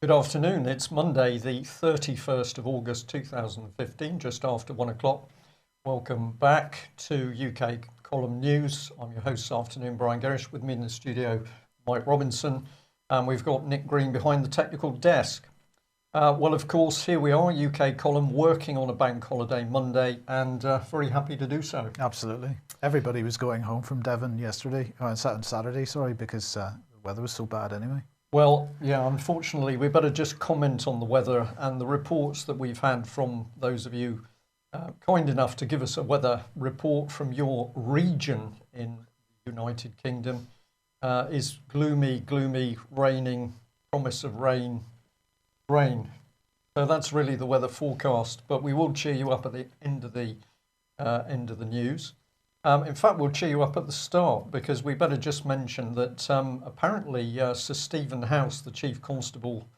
Good afternoon. It's Monday, the 31st of August 2015, just after 1 o'clock. Welcome back to UK Column News. I'm your host this afternoon, Brian Gerrish. With me in the studio, Mike Robinson. And we've got Nick Green behind the technical desk. Well, of course, here we are, UK Column, working on a bank holiday Monday, and very happy to do so. Absolutely. Everybody was going home from Devon yesterday, Saturday, because the weather was so bad anyway. Well, yeah, unfortunately, we better just comment on the weather and the reports that we've had from those of you kind enough to give us a weather report from your region in the United Kingdom is gloomy, raining, promise of rain. So that's really the weather forecast, but we will cheer you up at the end of the news. In fact, we'll cheer you up at the start, because we better just mention that apparently Sir Stephen House, the Chief Constable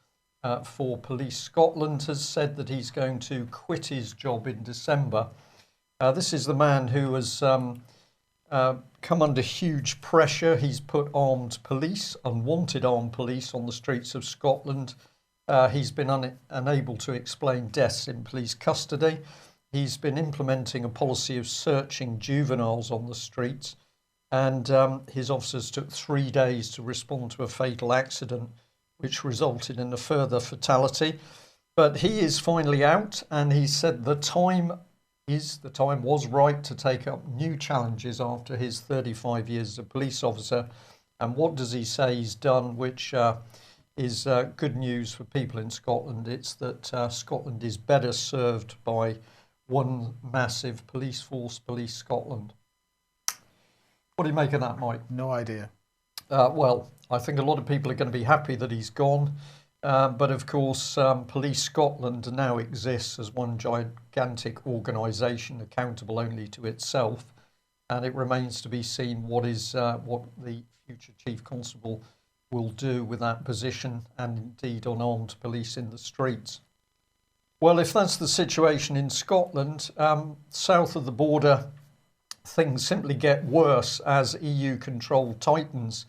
for Police Scotland, has said that he's going to quit his job in December. This is the man who has come under huge pressure. He's put unwanted armed police on the streets of Scotland. He's been unable to explain deaths in police custody. He's been implementing a policy of searching juveniles on the streets, and his officers took 3 days to respond to a fatal accident, which resulted in a further fatality. But he is finally out, and he said the time was right to take up new challenges after his 35 years as a police officer. And what does he say he's done, which is good news for people in Scotland? It's that Scotland is better served by one massive police force, Police Scotland. What do you make of that, Mike? No idea. Well, I think a lot of people are going to be happy that he's gone. But of course, Police Scotland now exists as one gigantic organisation accountable only to itself. And it remains to be seen what the future Chief Constable will do with that position, and indeed unarmed police in the streets. Well, if that's the situation in Scotland, south of the border, things simply get worse as EU control tightens.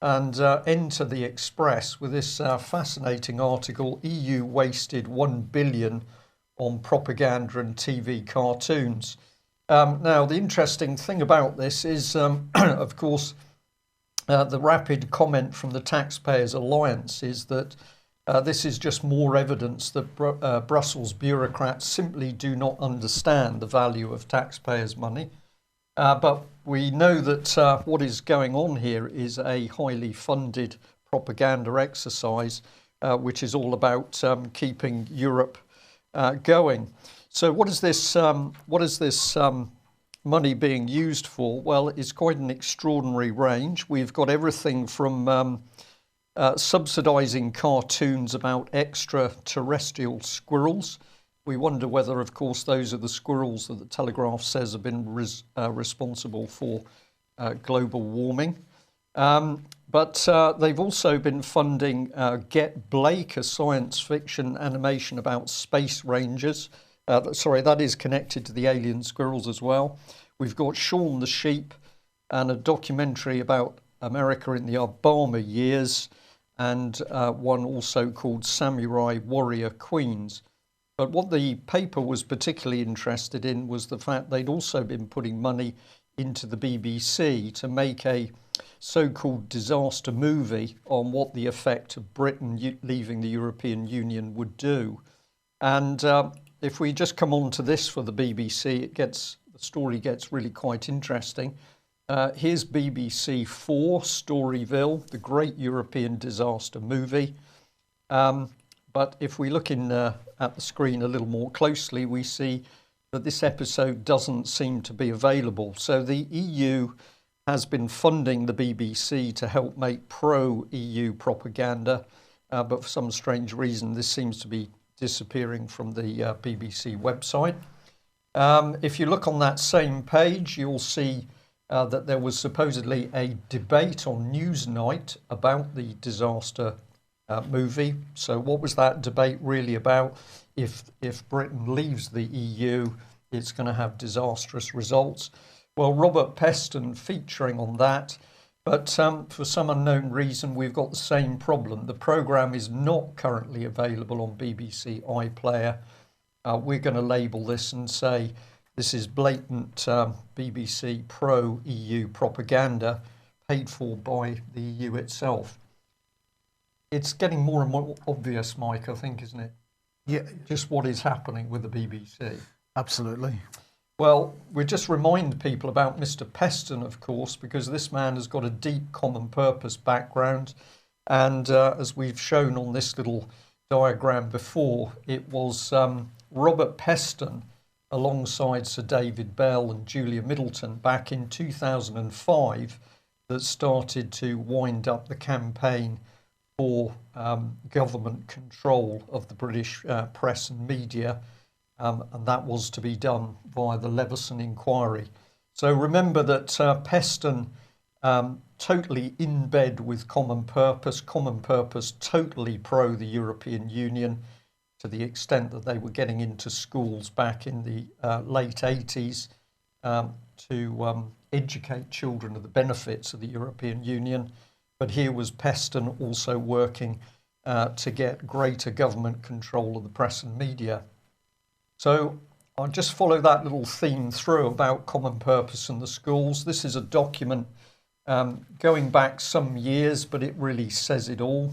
And enter the Express with this fascinating article: EU wasted 1 billion on propaganda and TV cartoons. Now, the interesting thing about this is, of course, the rapid comment from the Taxpayers Alliance is that this is just more evidence that Brussels bureaucrats simply do not understand the value of taxpayers' money. But we know that what is going on here is a highly funded propaganda exercise, which is all about keeping Europe going. So what is this money being used for? Well, it's quite an extraordinary range. We've got everything from subsidising cartoons about extraterrestrial squirrels. We wonder whether, of course, those are the squirrels that the Telegraph says have been responsible for global warming. But they've also been funding Get Blake, a science fiction animation about space rangers. That is connected to the alien squirrels as well. We've got Shaun the Sheep and a documentary about America in the Obama years, and one also called Samurai Warrior Queens. But what the paper was particularly interested in was the fact they'd also been putting money into the BBC to make a so-called disaster movie on what the effect of Britain leaving the European Union would do. And if we just come on to this for the BBC, the story gets really quite interesting. Here's BBC 4, Storyville, the great European disaster movie. But if we look at the screen a little more closely, we see that this episode doesn't seem to be available. So the EU has been funding the BBC to help make pro-EU propaganda, but for some strange reason, this seems to be disappearing from the BBC website. If you look on that same page, you'll see that there was supposedly a debate on Newsnight about the disaster movie. So what was that debate really about? If Britain leaves the EU, it's going to have disastrous results. Well, Robert Peston, featuring on that, But for some unknown reason, we've got the same problem. The programme is not currently available on BBC iPlayer. We're going to label this and say this is blatant BBC pro-EU propaganda paid for by the EU itself. It's getting more and more obvious, Mike, I think, isn't it? Yeah. Just what is happening with the BBC. Absolutely. Well, we just remind people about Mr. Peston, of course, because this man has got a deep common purpose background. And as we've shown on this little diagram before, it was Robert Peston, alongside Sir David Bell and Julia Middleton back in 2005, that started to wind up the campaign for government control of the British press and media. And that was to be done via the Leveson inquiry. So remember that Peston, totally in bed with Common Purpose totally pro the European Union, to the extent that they were getting into schools back in the late 80s to educate children of the benefits of the European Union. But here was Peston also working to get greater government control of the press and media. So I'll just follow that little theme through about Common Purpose and the schools. This is a document going back some years, but it really says it all.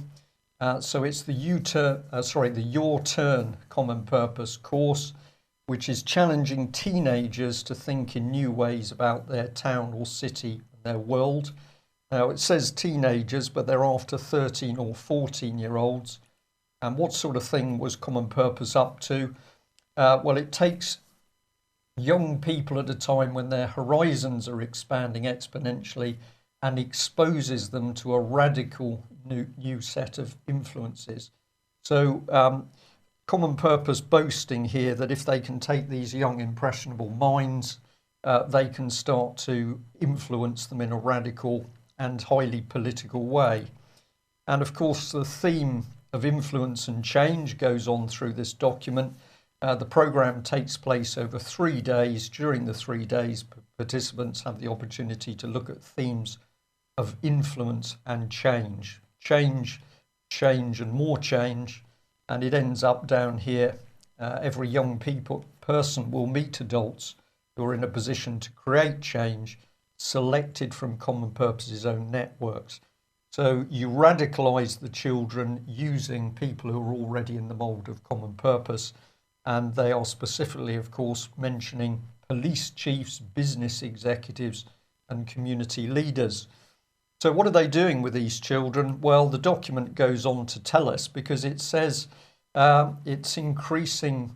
So it's the Your Turn Common Purpose course, which is challenging teenagers to think in new ways about their town or city and their world. Now it says teenagers, but they're after 13 or 14-year-olds. And what sort of thing was Common Purpose up to? Well, it takes young people at a time when their horizons are expanding exponentially and exposes them to a radical new set of influences. So Common Purpose boasting here that if they can take these young impressionable minds, they can start to influence them in a radical and highly political way. And of course, the theme of influence and change goes on through this document. The programme takes place over 3 days. During the 3 days, participants have the opportunity to look at themes of influence and change. Change, and more change. And it ends up down here. Every young person will meet adults who are in a position to create change, selected from Common Purpose's own networks. So you radicalise the children using people who are already in the mould of Common Purpose. And they are specifically, of course, mentioning police chiefs, business executives, and community leaders. So what are they doing with these children? Well, the document goes on to tell us, because it says it's increasing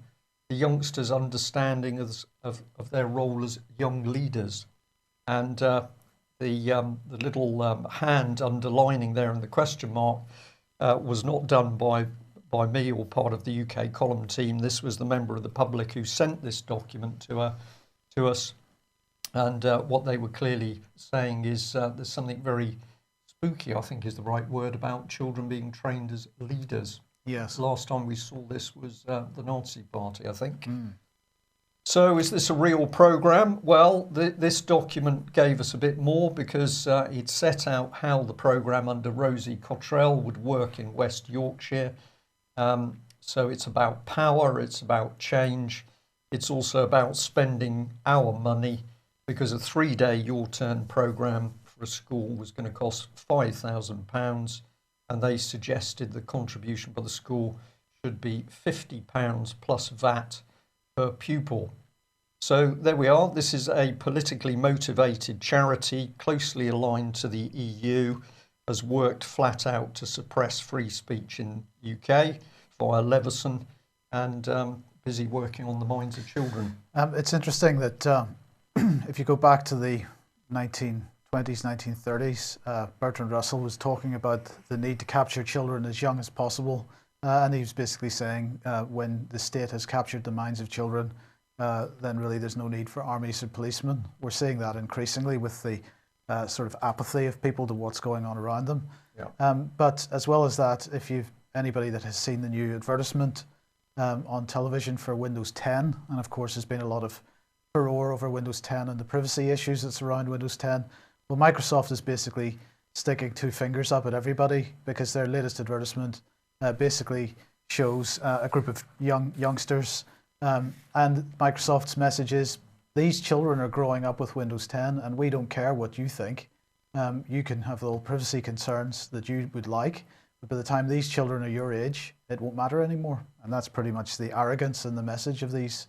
the youngsters' understanding of their role as young leaders. And the little hand underlining there in the question mark was not done by me or part of the UK column team. This was the member of the public who sent this document to us. And what they were clearly saying is there's something very spooky, I think is the right word, about children being trained as leaders. Yes. Last time we saw this was the Nazi Party, I think. So is this a real programme? Well, this document gave us a bit more, because it set out how the programme under Rosie Cottrell would work in West Yorkshire. So it's about power, it's about change, it's also about spending our money, because a 3-day Your Turn programme for a school was going to cost £5,000, and they suggested the contribution by the school should be £50 plus VAT per pupil. So there we are. This is a politically motivated charity closely aligned to the EU, has worked flat out to suppress free speech in UK via Leveson, and busy working on the minds of children. It's interesting that if you go back to the 1920s, 1930s, Bertrand Russell was talking about the need to capture children as young as possible. And he was basically saying when the state has captured the minds of children, then really there's no need for armies or policemen. We're seeing that increasingly with the sort of apathy of people to what's going on around them. Yeah. But as well as that, if you've anybody that has seen the new advertisement on television for Windows 10, and of course there's been a lot of furore over Windows 10 and the privacy issues that surround Windows 10, Well, Microsoft is basically sticking two fingers up at everybody because their latest advertisement basically shows a group of youngsters, and Microsoft's message is, these children are growing up with Windows 10 and we don't care what you think. You can have the little privacy concerns that you would like, but by the time these children are your age, it won't matter anymore. And that's pretty much the arrogance and the message of these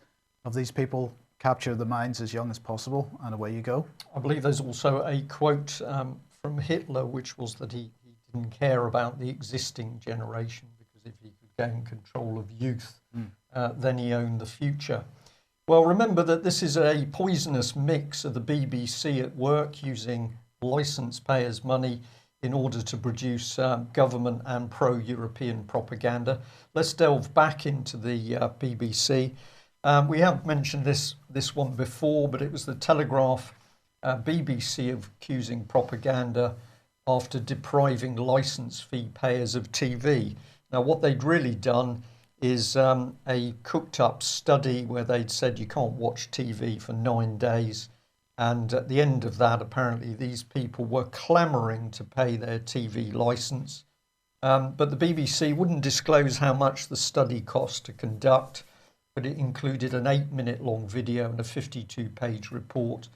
people. Capture the minds as young as possible, and away you go. I believe there's also a quote from Hitler, which was that he didn't care about the existing generation, because if he could gain control of youth, then he owned the future. Well, remember that this is a poisonous mix of the BBC at work using licence payers' money in order to produce government and pro-European propaganda. Let's delve back into the BBC. We have mentioned this one before, but it was the Telegraph BBC accusing propaganda after depriving licence fee payers of TV. Now, what they'd really done is a cooked up study where they'd said you can't watch TV for 9 days. And at the end of that, apparently these people were clamouring to pay their TV licence. But the BBC wouldn't disclose how much the study cost to conduct, but it included an 8-minute long video and a 52-page report,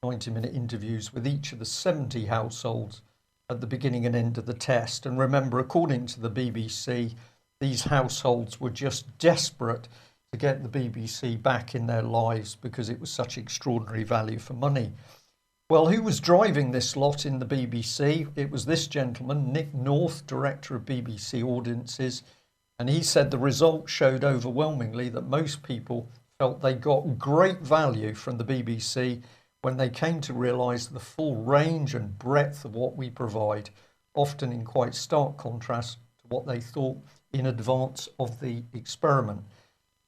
90-minute interviews with each of the 70 households at the beginning and end of the test. And remember, according to the BBC, these households were just desperate to get the BBC back in their lives because it was such extraordinary value for money. Well, who was driving this lot in the BBC? It was this gentleman, Nick North, director of BBC Audiences. And he said the results showed overwhelmingly that most people felt they got great value from the BBC when they came to realise the full range and breadth of what we provide, often in quite stark contrast to what they thought in advance of the experiment.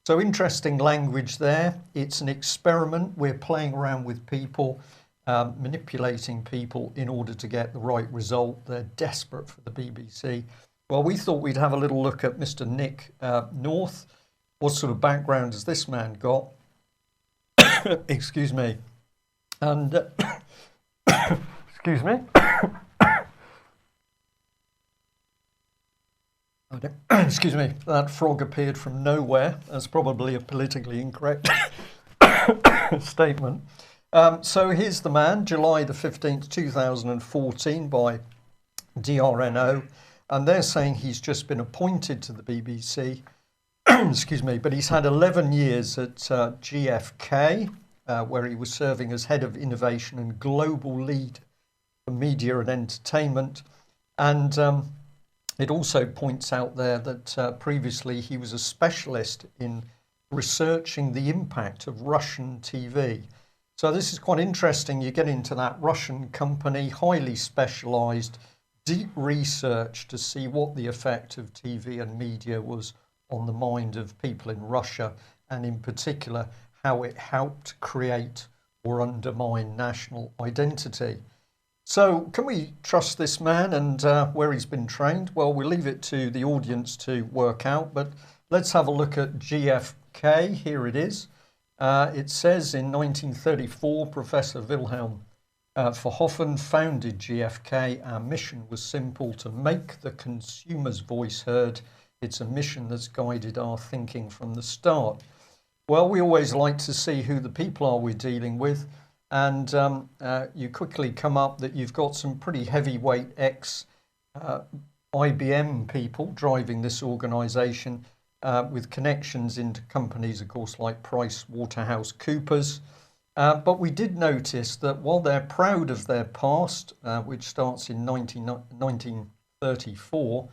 So interesting language there. It's an experiment. We're playing around with people, manipulating people in order to get the right result. They're desperate for the BBC. Well, we thought we'd have a little look at Mr. Nick North. What sort of background has this man got? Excuse me. And, excuse me. Excuse me. That frog appeared from nowhere. That's probably a politically incorrect statement. So here's the man, July the 15th, 2014, by DRNO. And they're saying he's just been appointed to the BBC, excuse me, but he's had 11 years at GfK, where he was serving as head of innovation and global lead for media and entertainment. And it also points out there that previously he was a specialist in researching the impact of Russian TV. So this is quite interesting. You get into that Russian company, highly specialised, deep research to see what the effect of TV and media was on the mind of people in Russia, and in particular how it helped create or undermine national identity. So can we trust this man and where he's been trained? Well, we'll leave it to the audience to work out, but let's have a look at GfK. Here it is. It says in 1934, Professor Wilhelm Verhoeven founded GfK. Our mission was simple: to make the consumer's voice heard. It's a mission that's guided our thinking from the start. Well, we always like to see who the people are we're dealing with, and you quickly come up that you've got some pretty heavyweight ex-IBM people driving this organisation with connections into companies, of course, like PricewaterhouseCoopers. But we did notice that while they're proud of their past, which starts in 1934,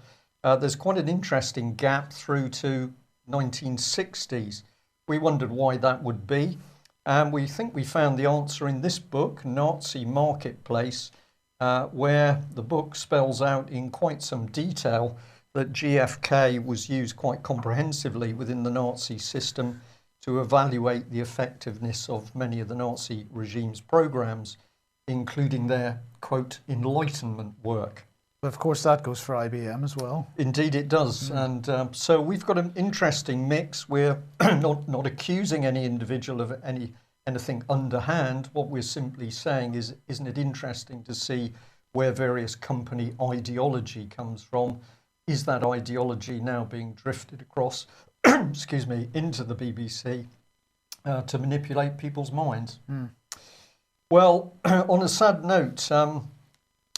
there's quite an interesting gap through to 1960s. We wondered why that would be, and we think we found the answer in this book, Nazi Marketplace, where the book spells out in quite some detail that GfK was used quite comprehensively within the Nazi system to evaluate the effectiveness of many of the Nazi regime's programs, including their, quote, Enlightenment work. But of course that goes for IBM as well. Indeed it does. And so we've got an interesting mix. We're not accusing any individual of any anything underhand. What we're simply saying is, isn't it interesting to see where various company ideology comes from? Is that ideology now being drifted across, excuse me, into the BBC to manipulate people's minds? Well, on a sad note,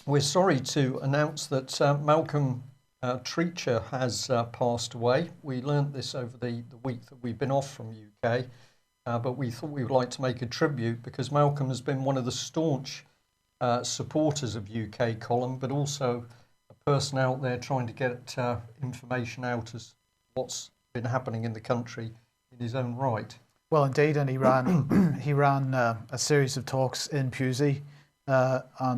we're sorry to announce that Malcolm Treacher has passed away. We learnt this over the week that we've been off from UK, but we thought we would like to make a tribute because Malcolm has been one of the staunch supporters of UK Column, but also a person out there trying to get information out as what's been happening in the country in his own right. Well, indeed, and he ran he ran a series of talks in Pusey for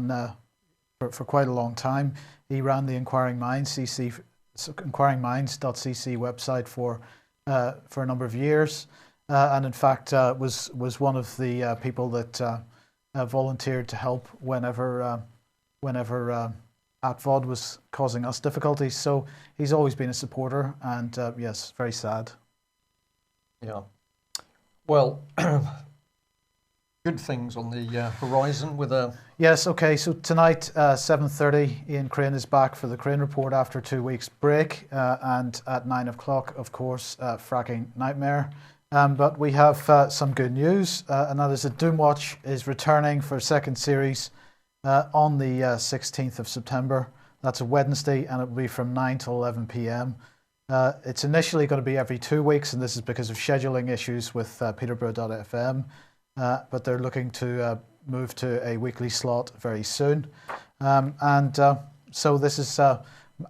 quite a long time. He ran the Inquiring Minds inquiringminds.cc website for a number of years, and in fact was one of the people that volunteered to help whenever ATVOD was causing us difficulties. So he's always been a supporter, and yes, very sad. Yeah. Well, good things on the horizon with a... Yes, okay, so tonight, 7:30, Ian Crane is back for the Crane Report after 2 weeks break, and at 9 o'clock, of course, Fracking Nightmare. But we have some good news, and that is that Doomwatch is returning for a second series on the 16th of September. That's a Wednesday, and it will be from 9 till 11 p.m. It's initially going to be every 2 weeks, and this is because of scheduling issues with Peterborough.fm. But they're looking to move to a weekly slot very soon. So this is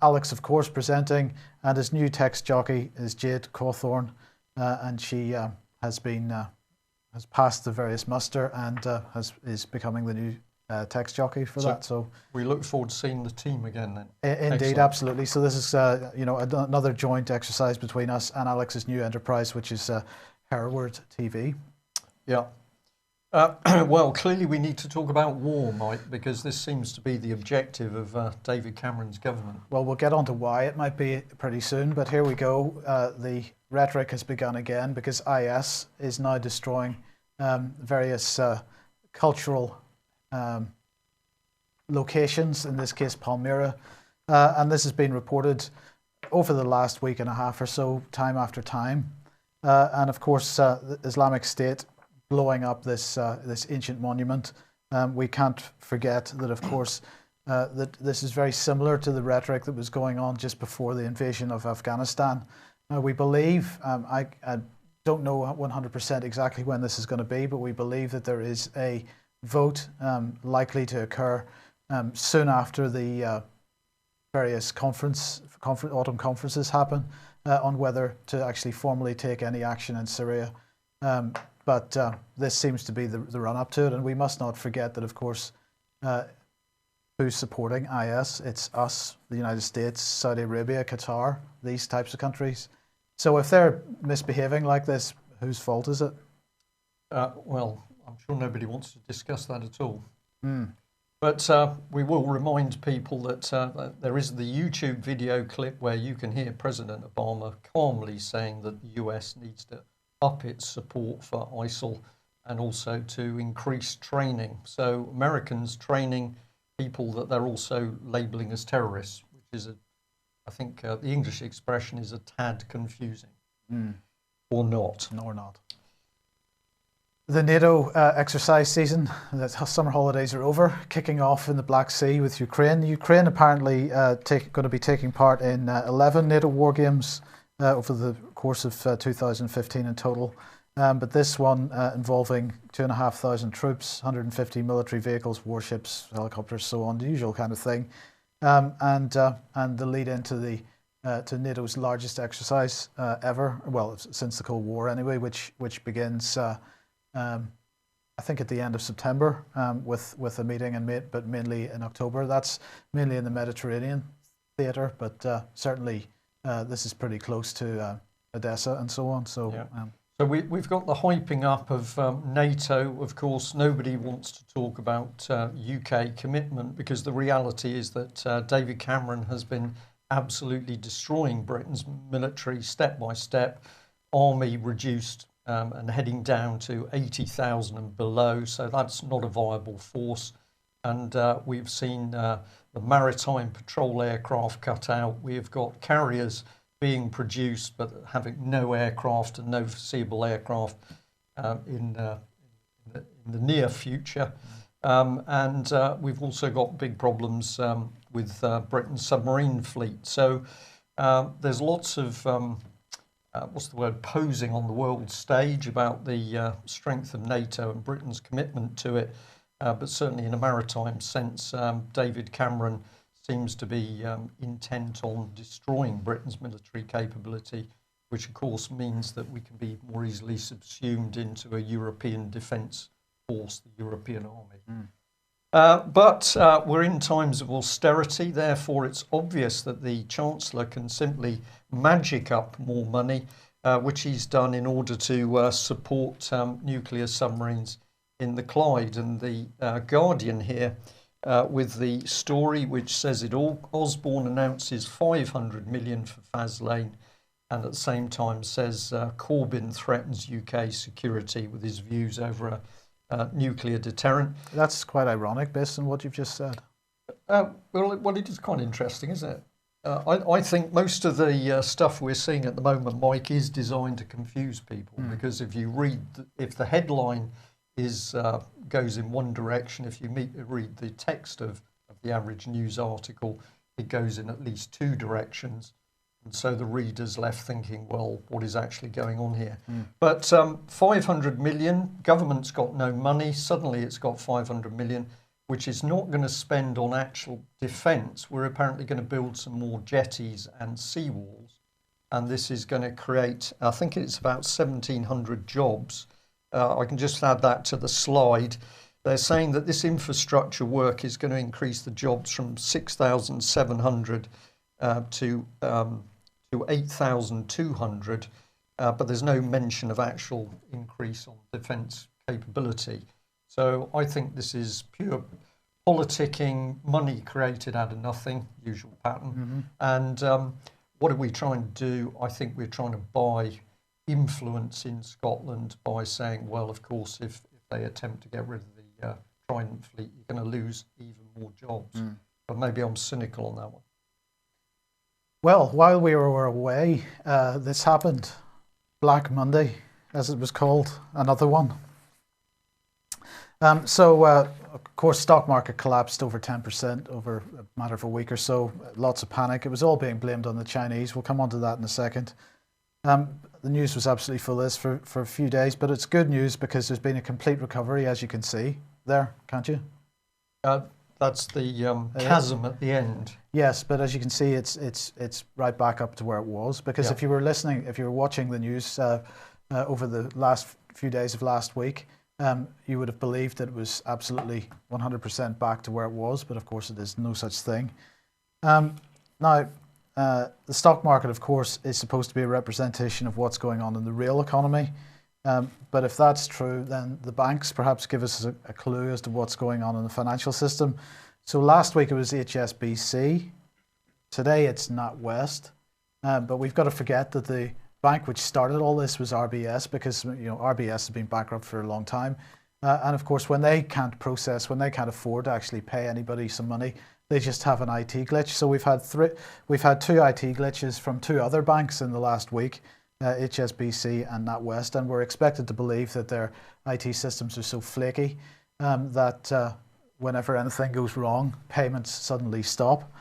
Alex, of course, presenting, and his new text jockey is Jade Cawthorne, and she has passed the various muster and is becoming the new text jockey for that. So we look forward to seeing the team again then. Indeed, excellent. Absolutely. So this is another joint exercise between us and Alex's new enterprise, which is Hereward TV. Yeah. Well, clearly we need to talk about war, Mike, because this seems to be the objective of David Cameron's government. Well, we'll get on to why it might be pretty soon, but here we go. The rhetoric has begun again because IS is now destroying various cultural locations, in this case Palmyra, and this has been reported over the last week and a half or so, time after time. And of course, the Islamic State blowing up this ancient monument. We can't forget that, of course, that this is very similar to the rhetoric that was going on just before the invasion of Afghanistan. We believe, I don't know 100% exactly when this is going to be, but we believe that there is a vote likely to occur soon after the various autumn conferences happen on whether to actually formally take any action in Syria. But this seems to be the run-up to it, and we must not forget that, of course, who's supporting IS? It's us, the United States, Saudi Arabia, Qatar, these types of countries. So if they're misbehaving like this, whose fault is it? Well, I'm sure nobody wants to discuss that at all. But we will remind people that there is the YouTube video clip where you can hear President Obama calmly saying that the US needs to up its support for ISIL and also to increase training. So Americans training people that they're also labelling as terrorists, which is, I think the English expression is a tad confusing. Or not. Or not. The NATO exercise season, the summer holidays are over, kicking off in the Black Sea with Ukraine. Ukraine apparently going to be taking part in 11 NATO war games over the course of 2015 in total. But this one involving 2,500 troops, 150 military vehicles, warships, helicopters, so on, the usual kind of thing. And the lead into to NATO's largest exercise ever, well, since the Cold War anyway, which begins I think at the end of September with a meeting, but mainly in October. That's mainly in the Mediterranean theatre, but certainly this is pretty close to Odessa and so on. So, yeah. So we've got the hyping up of NATO. Of course, nobody wants to talk about UK commitment because the reality is that David Cameron has been absolutely destroying Britain's military step by step, army reduced and heading down to 80,000 and below. So that's not a viable force. And we've seen the maritime patrol aircraft cut out. We've got carriers being produced, but having no aircraft and no foreseeable aircraft in the near future. And we've also got big problems with Britain's submarine fleet. So there's lots of, posing on the world stage about the strength of NATO and Britain's commitment to it. But certainly in a maritime sense, David Cameron seems to be intent on destroying Britain's military capability, which of course means that we can be more easily subsumed into a European defence force, the European Army. But we're in times of austerity, therefore it's obvious that the Chancellor can simply magic up more money, which he's done in order to support nuclear submarines in the Clyde. And the Guardian here with the story which says it all. Osborne announces 500 million for Faslane, and at the same time says Corbyn threatens UK security with his views over a nuclear deterrent. That's quite ironic based on what you've just said. Well, it is quite interesting, isn't it? I think most of the stuff we're seeing at the moment, Mike, is designed to confuse people, because if you read, if the headline is goes in one direction, if you read the text of the average news article, it goes in at least two directions. And so the reader's left thinking, well, what is actually going on here? But 500 million, government's got no money. Suddenly it's got 500 million, which is not going to spend on actual defence. We're apparently going to build some more jetties and seawalls. And this is going to create, I think it's about 1,700 jobs. I can just add that to the slide. They're saying that this infrastructure work is going to increase the jobs from 6,700 to 8,200, but there's no mention of actual increase on defence capability. So I think this is pure politicking, money created out of nothing, usual pattern. And what are we trying to do? I think we're trying to buy influence in Scotland by saying, well, of course, if they attempt to get rid of the Trident fleet, you're going to lose even more jobs. But maybe I'm cynical on that one. Well, while we were away, this happened. Black Monday, as it was called, another one. Of course, stock market collapsed over 10% over a matter of a week or so. Lots of panic. It was all being blamed on the Chinese. We'll come on to that in a second. The news was absolutely full of this for a few days, but it's good news because there's been a complete recovery, as you can see there, can't you? That's the chasm at the end. Yes, but as you can see, it's right back up to where it was. Because if you were listening, if you were watching the news over the last few days of last week, you would have believed that it was absolutely 100% back to where it was. But of course, it is no such thing. Now, the stock market, of course, is supposed to be a representation of what's going on in the real economy. But if that's true, then the banks perhaps give us a clue as to what's going on in the financial system. So last week it was HSBC. Today it's NatWest. But we've got to forget that the bank which started all this was RBS, because RBS has been bankrupt for a long time. And of course, when they can't afford to actually pay anybody some money, they just have an IT glitch. So we've had two IT glitches from two other banks in the last week. HSBC and NatWest, and we're expected to believe that their IT systems are so flaky that whenever anything goes wrong, payments suddenly stop.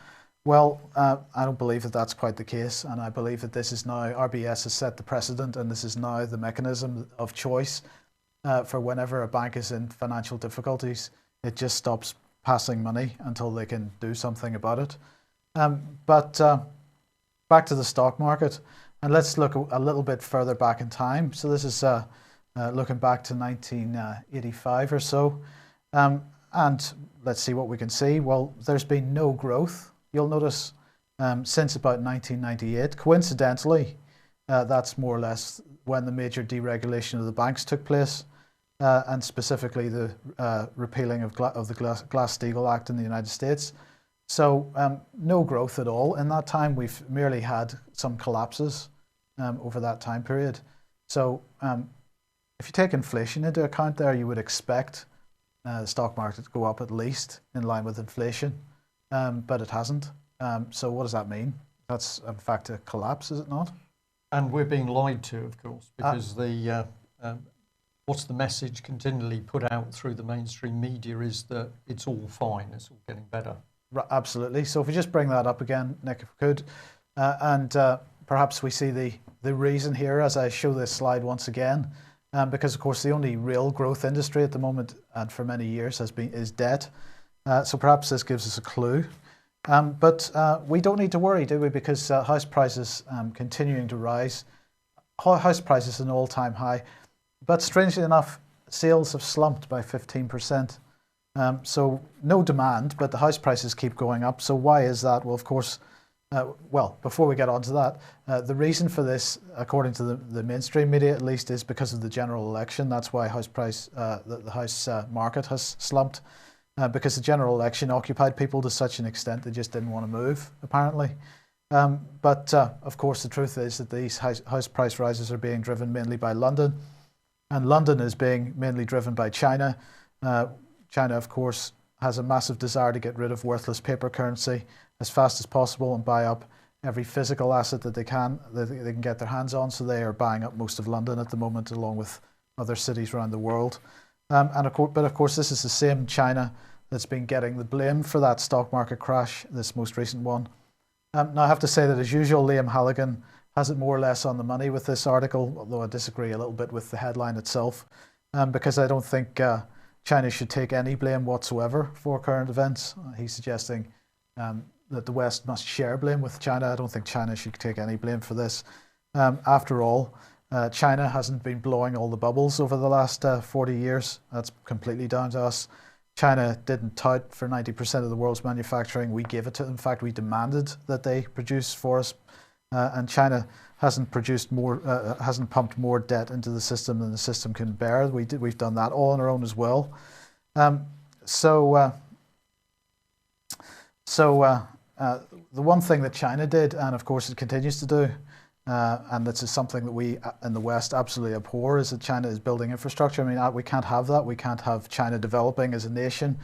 Well, I don't believe that that's quite the case, and I believe that this is now, RBS has set the precedent, and this is now the mechanism of choice for whenever a bank is in financial difficulties. It just stops passing money until they can do something about it. But back to the stock market. And let's look a little bit further back in time. So this is looking back to 1985 or so. And let's see what we can see. Well, there's been no growth, you'll notice, since about 1998. Coincidentally, that's more or less when the major deregulation of the banks took place, and specifically the repealing of the Glass-Steagall Act in the United States. So no growth at all. In that time, we've merely had some collapses over that time period. So if you take inflation into account there, you would expect the stock market to go up at least in line with inflation, but it hasn't. So what does that mean? That's in fact a collapse, is it not? And we're being lied to, of course, because what's the message continually put out through the mainstream media is that it's all fine, it's all getting better. Absolutely. So if we just bring that up again, Nick, if we could, and perhaps we see the reason here as I show this slide once again, because of course the only real growth industry at the moment and for many years is debt. So perhaps this gives us a clue. But we don't need to worry, do we? Because house prices continuing to rise. House prices an all-time high. But strangely enough, sales have slumped by 15%. So no demand, but the house prices keep going up. So why is that? Well, of course, before we get on to that, the reason for this, according to the mainstream media at least, is because of the general election. That's why the house market has slumped, because the general election occupied people to such an extent they just didn't want to move, apparently. But of course, the truth is that these house price rises are being driven mainly by London, and London is being mainly driven by China. China, of course, has a massive desire to get rid of worthless paper currency as fast as possible and buy up every physical asset that they can get their hands on. So they are buying up most of London at the moment, along with other cities around the world. But of course, this is the same China that's been getting the blame for that stock market crash, this most recent one. Now, I have to say that, as usual, Liam Halligan has it more or less on the money with this article, although I disagree a little bit with the headline itself, because I don't think China should take any blame whatsoever for current events. He's suggesting that the West must share blame with China. I don't think China should take any blame for this. After all, China hasn't been blowing all the bubbles over the last 40 years. That's completely down to us. China didn't tout for 90% of the world's manufacturing. We gave it to them. In fact, we demanded that they produce for us. And China hasn't pumped more debt into the system than the system can bear. We've done that all on our own as well. So the one thing that China did, and of course it continues to do, and this is something that we in the West absolutely abhor, is that China is building infrastructure. I mean, we can't have that. We can't have China developing as a nation.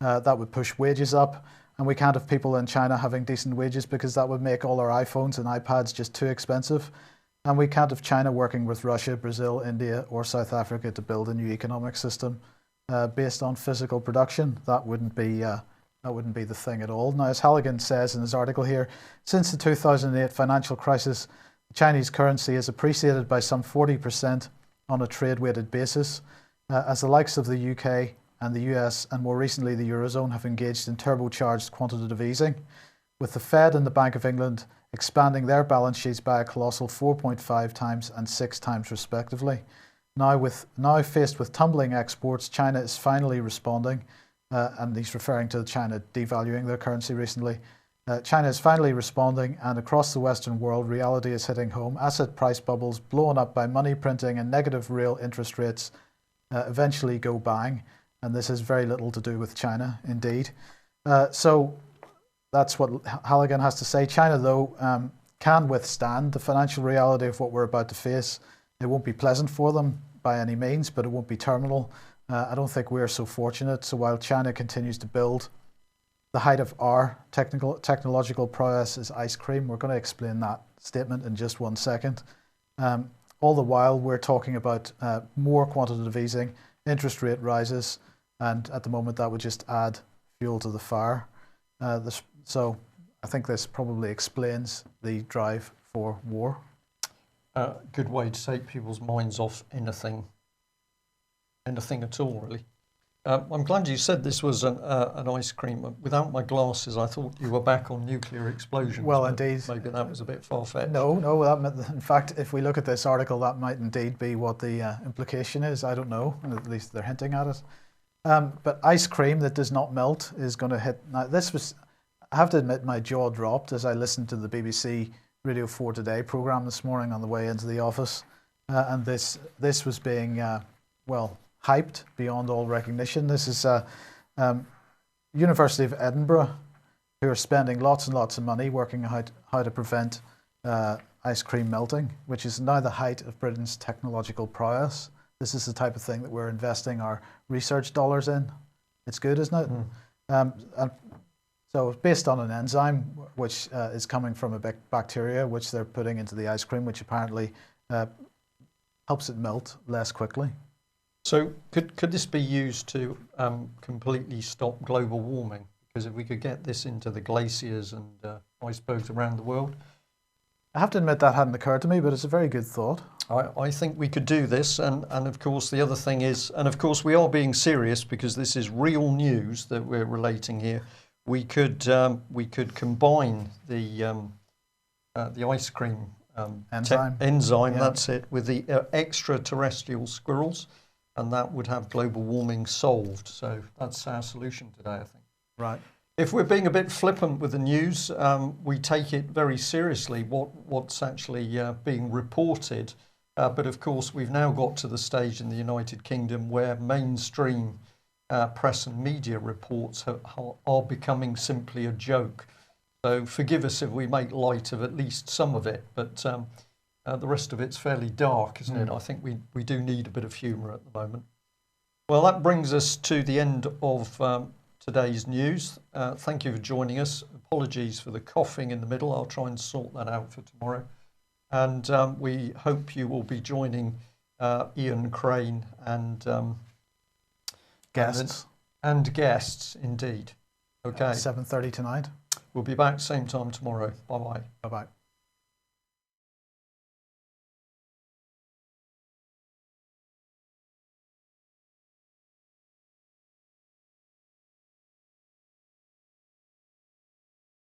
That would push wages up. And we can't have people in China having decent wages, because that would make all our iPhones and iPads just too expensive. And we can't have China working with Russia, Brazil, India, or South Africa to build a new economic system based on physical production. That wouldn't be the thing at all. Now, as Halligan says in his article here, since the 2008 financial crisis, the Chinese currency has appreciated by some 40% on a trade-weighted basis, as the likes of the UK and the US, and more recently the Eurozone, have engaged in turbocharged quantitative easing, with the Fed and the Bank of England expanding their balance sheets by a colossal 4.5 times and 6 times respectively. Now faced with tumbling exports, China is finally responding, and he's referring to China devaluing their currency recently. China is finally responding, and across the Western world, reality is hitting home. Asset price bubbles blown up by money printing and negative real interest rates eventually go bang. And this has very little to do with China, indeed. So that's what Halligan has to say. China, though, can withstand the financial reality of what we're about to face. It won't be pleasant for them by any means, but it won't be terminal. I don't think we're so fortunate. So while China continues to build, the height of our technological prowess is ice cream. We're going to explain that statement in just 1 second. All the while, we're talking about more quantitative easing, interest rate rises, and at the moment that would just add fuel to the fire. So I think this probably explains the drive for war. Good way to take people's minds off anything at all, really. I'm glad you said this was an ice cream. Without my glasses, I thought you were back on nuclear explosions. Well, indeed. Maybe that was a bit far-fetched. No. In fact, if we look at this article, that might indeed be what the implication is. I don't know. At least they're hinting at it. But ice cream that does not melt is going to hit. Now, I have to admit, my jaw dropped as I listened to the BBC Radio 4 Today programme this morning on the way into the office. And this was being, hyped beyond all recognition. This is University of Edinburgh, who are spending lots and lots of money working out how to prevent ice cream melting, which is now the height of Britain's technological prowess. This is the type of thing that we're investing our research dollars in. It's good, isn't it? And so it's based on an enzyme which is coming from a bacteria which they're putting into the ice cream, which apparently helps it melt less quickly. So could this be used to completely stop global warming? Because if we could get this into the glaciers and icebergs around the world. I have to admit that hadn't occurred to me, but it's a very good thought. I think we could do this, and of course the other thing is, and of course we are being serious because this is real news that we're relating here. We could combine the ice cream Enzyme. enzyme, Yeah. that's it, with the extraterrestrial squirrels, and that would have global warming solved. So that's our solution today, I think. Right. If we're being a bit flippant with the news, we take it very seriously, what's actually being reported. But of course, we've now got to the stage in the United Kingdom where mainstream press and media reports are becoming simply a joke. So forgive us if we make light of at least some of it, but the rest of it's fairly dark, isn't it? I think we do need a bit of humour at the moment. Well, that brings us to the end of today's news. Thank you for joining us. Apologies for the coughing in the middle. I'll try and sort that out for tomorrow. And we hope you will be joining Ian Crane and Guests. And guests, indeed. Okay. 7:30 tonight. We'll be back same time tomorrow. Bye-bye. Bye-bye.